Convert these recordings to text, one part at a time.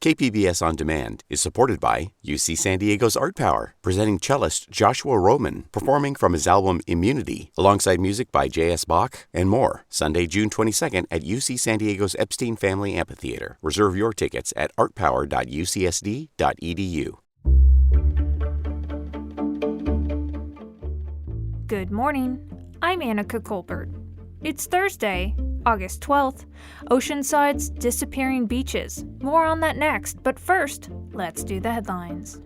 KPBS On Demand is supported by UC San Diego's Art Power, presenting cellist Joshua Roman, performing from his album Immunity, alongside music by J.S. Bach and more, Sunday, June 22nd at UC San Diego's Epstein Family Amphitheater. Reserve your tickets at artpower.ucsd.edu. Good morning. I'm Annika Colbert. It's Thursday, August 12th. Oceanside's disappearing beaches. More on that next, but first, let's do the headlines.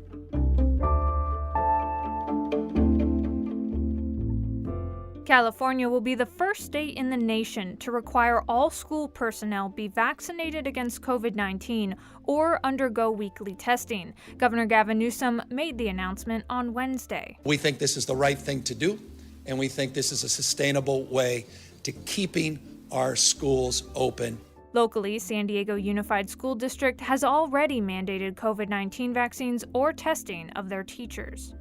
California will be the first state in the nation to require all school personnel be vaccinated against COVID-19 or undergo weekly testing. Governor Gavin Newsom made the announcement on Wednesday. We think this is the right thing to do, and we think this is a sustainable way to keeping our schools open. Locally, San Diego Unified School District has already mandated COVID-19 vaccines or testing of their teachers.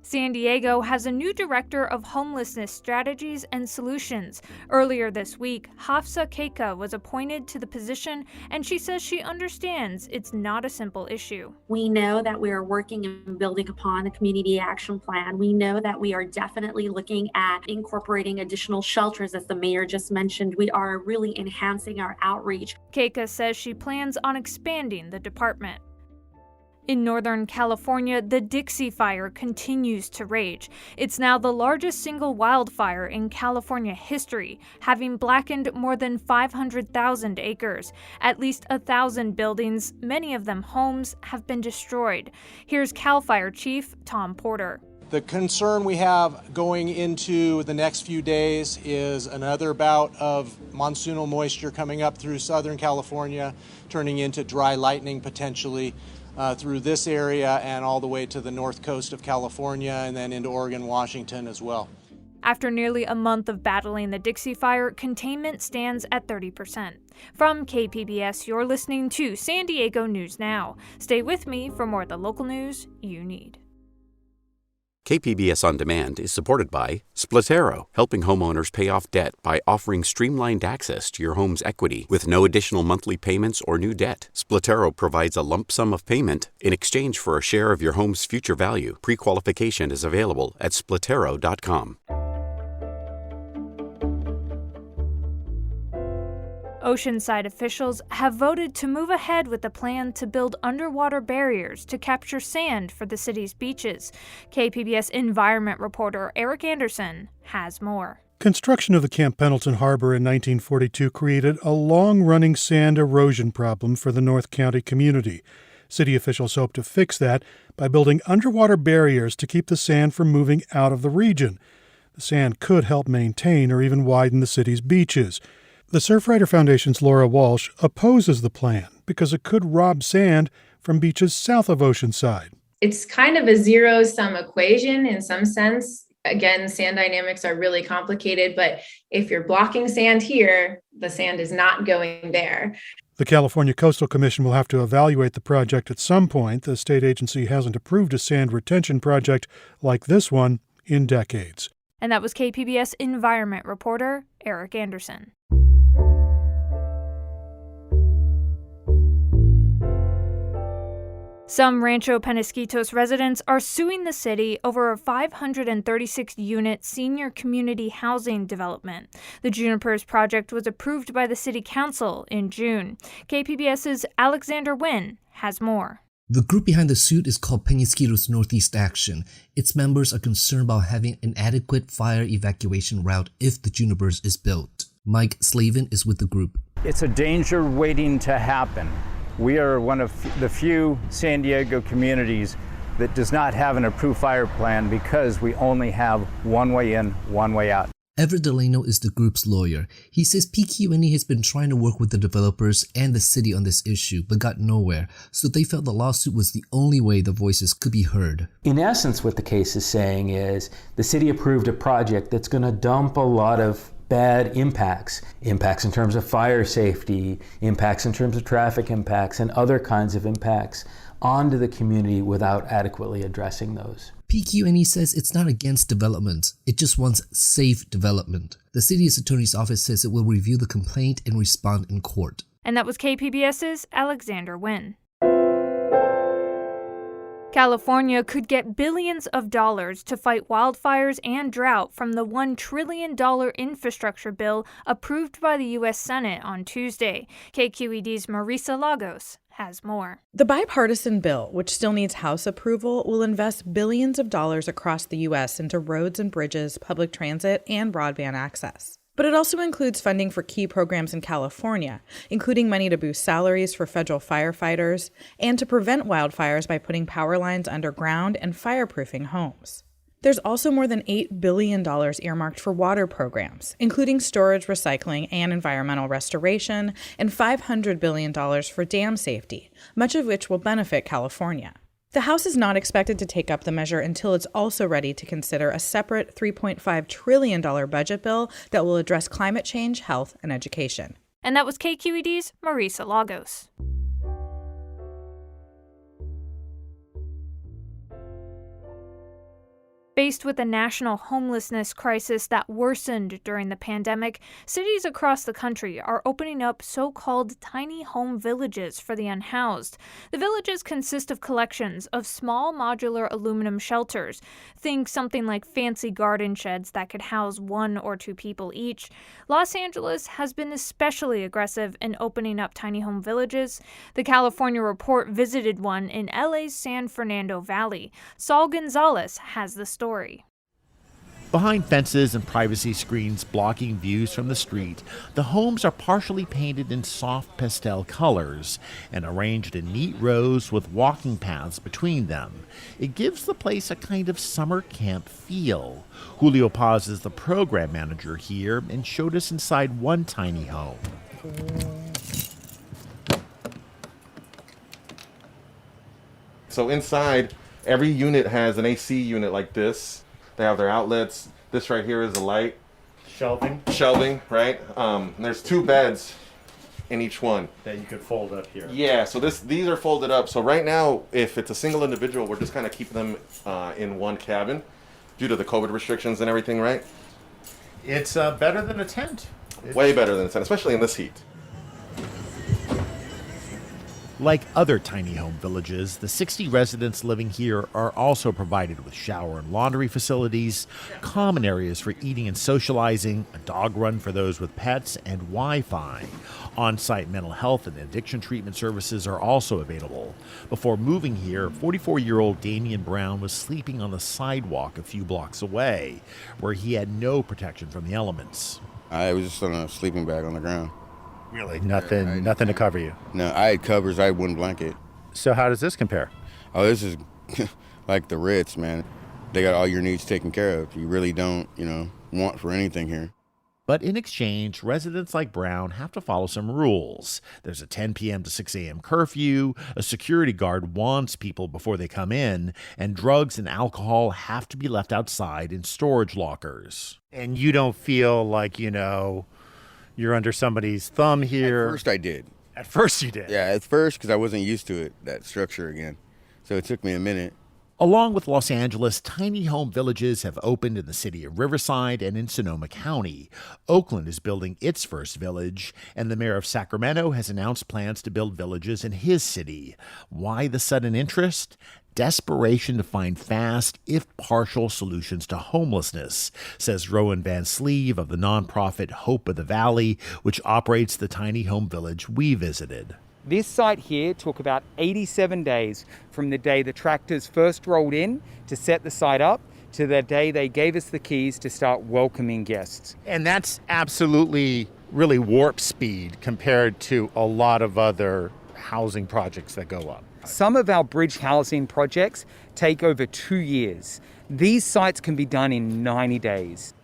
San Diego has a new director of homelessness strategies and solutions. Earlier this week, Hafsa Keika was appointed to the position, and she says she understands it's not a simple issue. We know that we are working and building upon the community action plan. We know that we are definitely looking at incorporating additional shelters, as the mayor just mentioned. We are really enhancing our outreach. Keika says she plans on expanding the department. In Northern California, the Dixie Fire continues to rage. It's now the largest single wildfire in California history, having blackened more than 500,000 acres. At least 1,000 buildings, many of them homes, have been destroyed. Here's CAL FIRE Chief Tom Porter. The concern we have going into the next few days is another bout of monsoonal moisture coming up through Southern California, turning into dry lightning potentially. Through this area and all the way to the north coast of California and then into Oregon, Washington as well. After nearly a month of battling the Dixie Fire, containment stands at 30%. From KPBS, you're listening to San Diego News Now. Stay with me for more of the local news you need. KPBS On Demand is supported by Splatero, helping homeowners pay off debt by offering streamlined access to your home's equity with no additional monthly payments or new debt. Splatero provides a lump sum of payment in exchange for a share of your home's future value. Pre-qualification is available at splatero.com. Oceanside officials have voted to move ahead with a plan to build underwater barriers to capture sand for the city's beaches. KPBS environment reporter Eric Anderson has more. Construction of the Camp Pendleton Harbor in 1942 created a long-running sand erosion problem for the North County community. City officials hope to fix that by building underwater barriers to keep the sand from moving out of the region. The sand could help maintain or even widen the city's beaches. The Surfrider Foundation's Laura Walsh opposes the plan because it could rob sand from beaches south of Oceanside. It's kind of a zero-sum equation in some sense. Again, sand dynamics are really complicated, but if you're blocking sand here, the sand is not going there. The California Coastal Commission will have to evaluate the project at some point. The state agency hasn't approved a sand retention project like this one in decades. And that was KPBS environment reporter Eric Anderson. Some Rancho Penasquitos residents are suing the city over a 536-unit senior community housing development. The Junipers project was approved by the city council in June. KPBS's Alexander Nguyen has more. The group behind the suit is called Penasquitos Northeast Action. Its members are concerned about having an adequate fire evacuation route if the Junipers is built. Mike Slavin is with the group. It's a danger waiting to happen. We are one of the few San Diego communities that does not have an approved fire plan because we only have one way in, one way out. Everett Delano is the group's lawyer. He says PQ&E has been trying to work with the developers and the city on this issue, but got nowhere, so they felt the lawsuit was the only way the voices could be heard. In essence, what the case is saying is the city approved a project that's going to dump a lot of bad impacts in terms of fire safety, impacts in terms of traffic impacts, and other kinds of impacts onto the community without adequately addressing those. PQ&E says it's not against development, it just wants safe development. The city's attorney's office says it will review the complaint and respond in court. And that was KPBS's Alexander Nguyen. California could get billions of dollars to fight wildfires and drought from the $1 trillion infrastructure bill approved by the U.S. Senate on Tuesday. KQED's Marisa Lagos has more. The bipartisan bill, which still needs House approval, will invest billions of dollars across the U.S. into roads and bridges, public transit, and broadband access. But it also includes funding for key programs in California, including money to boost salaries for federal firefighters and to prevent wildfires by putting power lines underground and fireproofing homes. There's also more than $8 billion earmarked for water programs, including storage, recycling, and environmental restoration, and $500 billion for dam safety, much of which will benefit California. The House is not expected to take up the measure until it's also ready to consider a separate $3.5 trillion budget bill that will address climate change, health, and education. And that was KQED's Marisa Lagos. Faced with a national homelessness crisis that worsened during the pandemic, cities across the country are opening up so-called tiny home villages for the unhoused. The villages consist of collections of small modular aluminum shelters. Think something like fancy garden sheds that could house 1 or 2 people each. Los Angeles has been especially aggressive in opening up tiny home villages. The California Report visited one in LA's San Fernando Valley. Saul Gonzalez has the story. Behind fences and privacy screens blocking views from the street, the homes are partially painted in soft pastel colors and arranged in neat rows with walking paths between them. It gives the place a kind of summer camp feel. Julio Paz is the program manager here and showed us inside one tiny home. So inside, every unit has an AC unit like this. They have their outlets. This right here is a light. Shelving, right? There's 2 beds in each one. That you could fold up here. Yeah, so these are folded up. So right now, if it's a single individual, we're just kind of keeping them in one cabin due to the COVID restrictions and everything, right? It's better than a tent. Way better than a tent, especially in this heat. Like other tiny home villages, the 60 residents living here are also provided with shower and laundry facilities, common areas for eating and socializing, a dog run for those with pets, and Wi-Fi. On-site mental health and addiction treatment services are also available. Before moving here, 44-year-old Damian Brown was sleeping on the sidewalk a few blocks away, where he had no protection from the elements. I was just on a sleeping bag on the ground. Really? Nothing to cover you? No, I had covers. I had one blanket. So how does this compare? Oh, this is like the Ritz, man. They got all your needs taken care of. You really don't, want for anything here. But in exchange, residents like Brown have to follow some rules. There's a 10 p.m. to 6 a.m. curfew, a security guard warns people before they come in, and drugs and alcohol have to be left outside in storage lockers. And you don't feel like, you're under somebody's thumb here? At first I did. At first you did? Yeah, at first, because I wasn't used to it, that structure again. So it took me a minute. Along with Los Angeles, tiny home villages have opened in the city of Riverside and in Sonoma County. Oakland is building its first village, and the mayor of Sacramento has announced plans to build villages in his city. Why the sudden interest? Desperation to find fast, if partial, solutions to homelessness, says Rowan Van Sleeve of the nonprofit Hope of the Valley, which operates the tiny home village we visited. This site here took about 87 days from the day the tractors first rolled in to set the site up to the day they gave us the keys to start welcoming guests. And that's absolutely really warp speed compared to a lot of other housing projects that go up. Some of our bridge housing projects take over 2 years. These sites can be done in 90 days.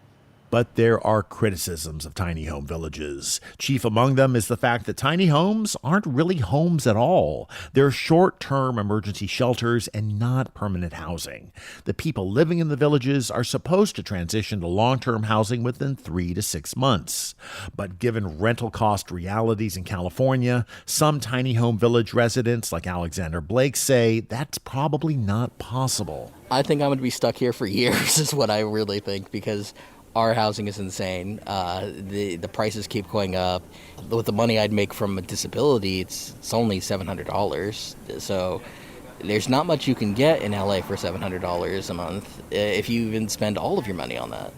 But there are criticisms of tiny home villages. Chief among them is the fact that tiny homes aren't really homes at all. They're short-term emergency shelters and not permanent housing. The people living in the villages are supposed to transition to long-term housing within 3 to 6 months. But given rental cost realities in California, some tiny home village residents like Alexander Blake say that's probably not possible. I think I'm going to be stuck here for years is what I really think, because Our housing is insane. The prices keep going up. With the money I'd make from a disability, it's only $700. So there's not much you can get in LA for $700 a month if you even spend all of your money on that.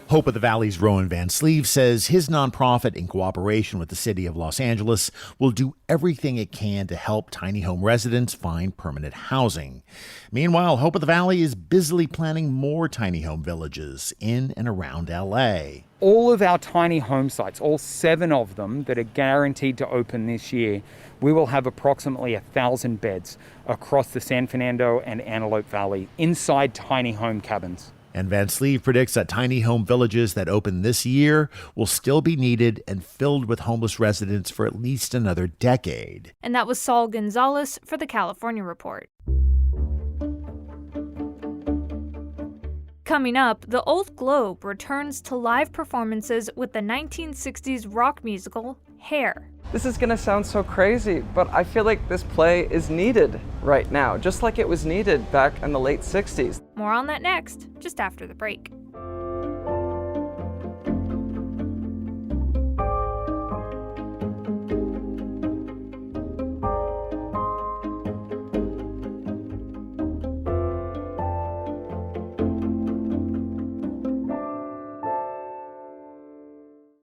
Hope of the Valley's Rowan Van Sleeve says his nonprofit, in cooperation with the city of Los Angeles, will do everything it can to help tiny home residents find permanent housing. Meanwhile, Hope of the Valley is busily planning more tiny home villages in and around LA. All of our tiny home sites, all 7 of them that are guaranteed to open this year, we will have approximately 1,000 beds across the San Fernando and Antelope Valley inside tiny home cabins. And Van Sleeve predicts that tiny home villages that open this year will still be needed and filled with homeless residents for at least another decade. And that was Saul Gonzalez for the California Report. Coming up, the Old Globe returns to live performances with the 1960s rock musical Hair. This is going to sound so crazy, but I feel like this play is needed right now, just like it was needed back in the late 60s. More on that next, just after the break.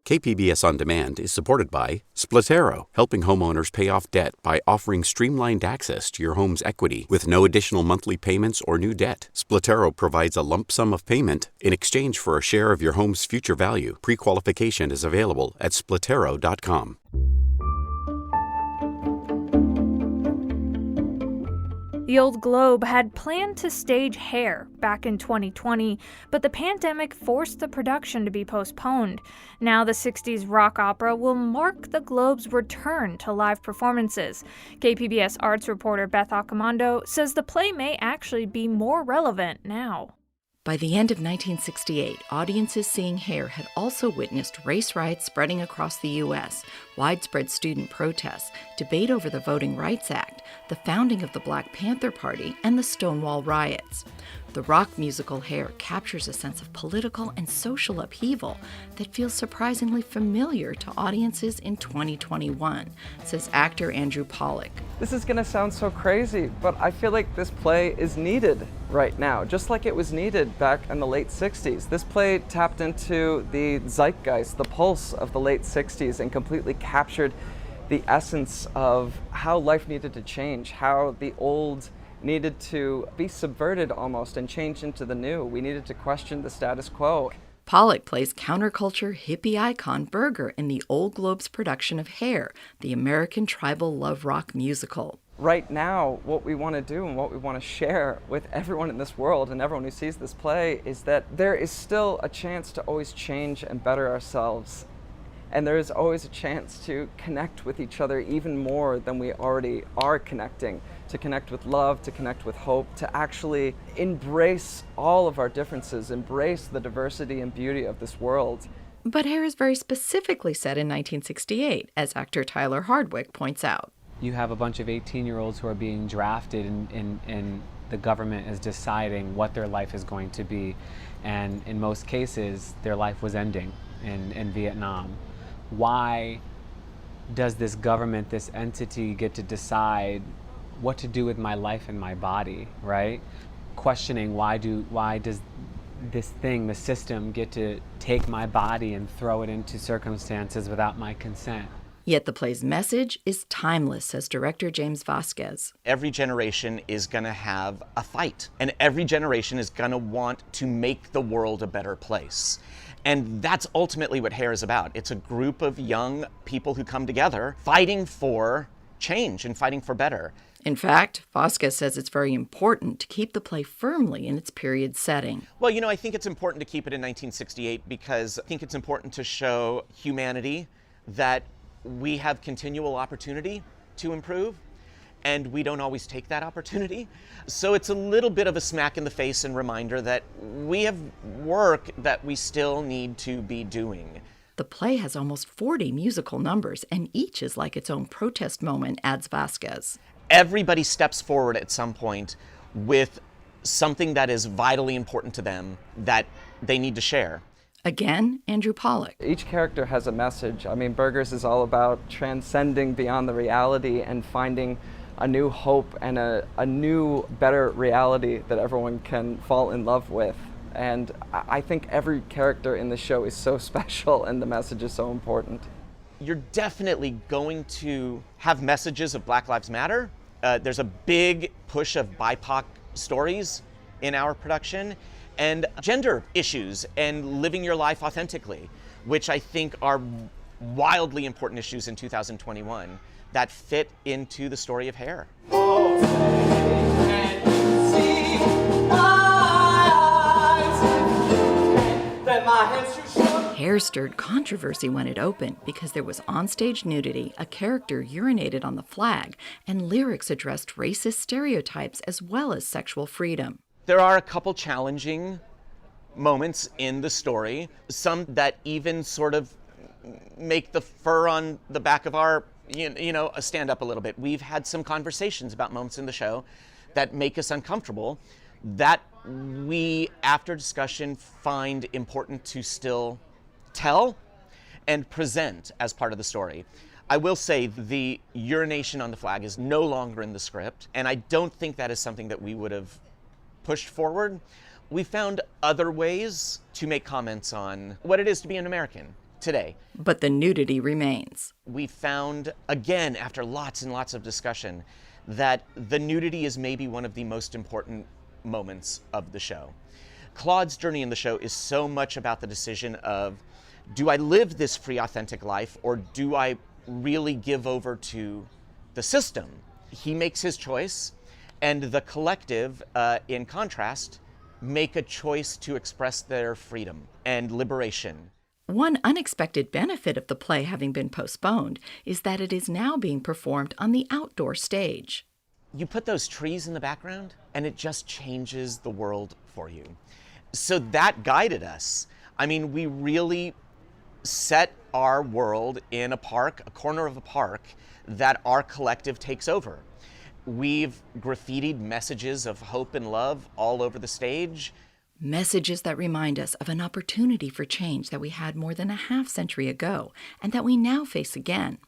KPBS On Demand is supported by Splatero, helping homeowners pay off debt by offering streamlined access to your home's equity with no additional monthly payments or new debt. Splatero provides a lump sum of payment in exchange for a share of your home's future value. Pre-qualification is available at splatero.com. The Old Globe had planned to stage Hair back in 2020, but the pandemic forced the production to be postponed. Now the 60s rock opera will mark the Globe's return to live performances. KPBS arts reporter Beth Accomando says the play may actually be more relevant now. By the end of 1968, audiences seeing Hair had also witnessed race riots spreading across the U.S., widespread student protests, debate over the Voting Rights Act, the founding of the Black Panther Party, and the Stonewall riots. The rock musical Hair captures a sense of political and social upheaval that feels surprisingly familiar to audiences in 2021, says actor Andrew Pollock. This is going to sound so crazy, but I feel like this play is needed right now, just like it was needed back in the late 60s. This play tapped into the zeitgeist, the pulse of the late 60s, and completely captured the essence of how life needed to change, how the old needed to be subverted almost and change into the new. We needed to question the status quo. Pollock plays counterculture hippie icon Berger in the Old Globe's production of Hair, the American tribal love rock musical. Right now, what we want to do and what we want to share with everyone in this world and everyone who sees this play is that there is still a chance to always change and better ourselves. And there is always a chance to connect with each other even more than we already are connecting, to connect with love, to connect with hope, to actually embrace all of our differences, embrace the diversity and beauty of this world. But Hair is very specifically set in 1968, as actor Tyler Hardwick points out. You have a bunch of 18-year-olds who are being drafted and the government is deciding what their life is going to be. And in most cases, their life was ending in Vietnam. Why does this government, this entity, get to decide what to do with my life and my body, right? Questioning why does this thing, the system, get to take my body and throw it into circumstances without my consent? Yet the play's message is timeless, says director James Vasquez. Every generation is going to have a fight, and every generation is going to want to make the world a better place. And that's ultimately what Hair is about. It's a group of young people who come together fighting for change and fighting for better. In fact, Vasquez says it's very important to keep the play firmly in its period setting. Well, I think it's important to keep it in 1968 because I think it's important to show humanity that we have continual opportunity to improve, and we don't always take that opportunity. So it's a little bit of a smack in the face and reminder that we have work that we still need to be doing. The play has almost 40 musical numbers, and each is like its own protest moment, adds Vasquez. Everybody steps forward at some point with something that is vitally important to them that they need to share. Again, Andrew Pollack. Each character has a message. I mean, Burgers is all about transcending beyond the reality and finding a new hope and a new, better reality that everyone can fall in love with. And I think every character in the show is so special and the message is so important. You're definitely going to have messages of Black Lives Matter. There's a big push of BIPOC stories in our production, and gender issues and living your life authentically, which I think are wildly important issues in 2021 that fit into the story of Hair. Hair stirred controversy when it opened because there was onstage nudity, a character urinated on the flag, and lyrics addressed racist stereotypes as well as sexual freedom. There are a couple challenging moments in the story, some that even sort of make the fur on the back of our, stand up a little bit. We've had some conversations about moments in the show that make us uncomfortable that we, after discussion, find important to still tell and present as part of the story. I will say the urination on the flag is no longer in the script, and I don't think that is something that we would have pushed forward. We found other ways to make comments on what it is to be an American today. But the nudity remains. We found, again, after lots and lots of discussion, that the nudity is maybe one of the most important moments of the show. Claude's journey in the show is so much about the decision of, do I live this free, authentic life, or do I really give over to the system? He makes his choice, and the collective, in contrast, make a choice to express their freedom and liberation. One unexpected benefit of the play having been postponed is that it is now being performed on the outdoor stage. You put those trees in the background, and it just changes the world for you. So that guided us. I mean, we really set our world in a park, a corner of a park, that our collective takes over. We've graffitied messages of hope and love all over the stage. Messages that remind us of an opportunity for change that we had more than a half-century ago and that we now face again.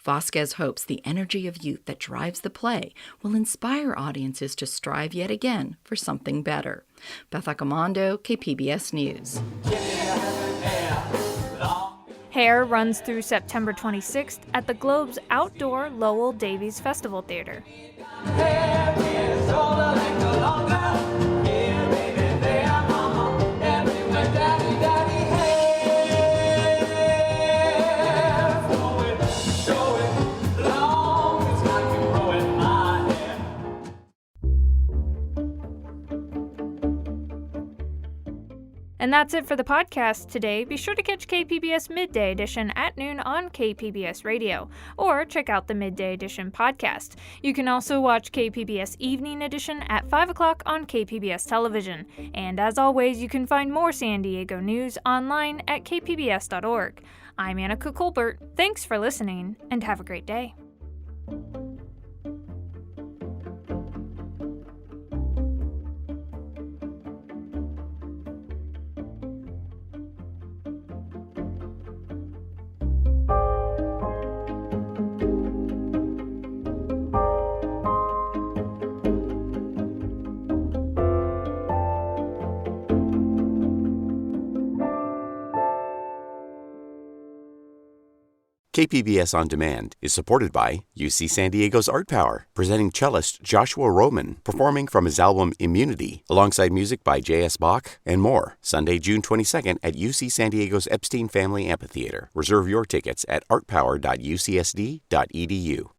Vasquez hopes the energy of youth that drives the play will inspire audiences to strive yet again for something better. Beth Accomando, KPBS News. Hair runs through September 26th at the Globe's outdoor Lowell Davies Festival Theater. And that's it for the podcast today. Be sure to catch KPBS Midday Edition at noon on KPBS Radio, or check out the Midday Edition podcast. You can also watch KPBS Evening Edition at 5 o'clock on KPBS Television. And as always, you can find more San Diego news online at kpbs.org. I'm Annika Colbert. Thanks for listening, and have a great day. KPBS On Demand is supported by UC San Diego's Art Power, presenting cellist Joshua Roman, performing from his album Immunity, alongside music by J.S. Bach and more, Sunday, June 22nd at UC San Diego's Epstein Family Amphitheater. Reserve your tickets at artpower.ucsd.edu.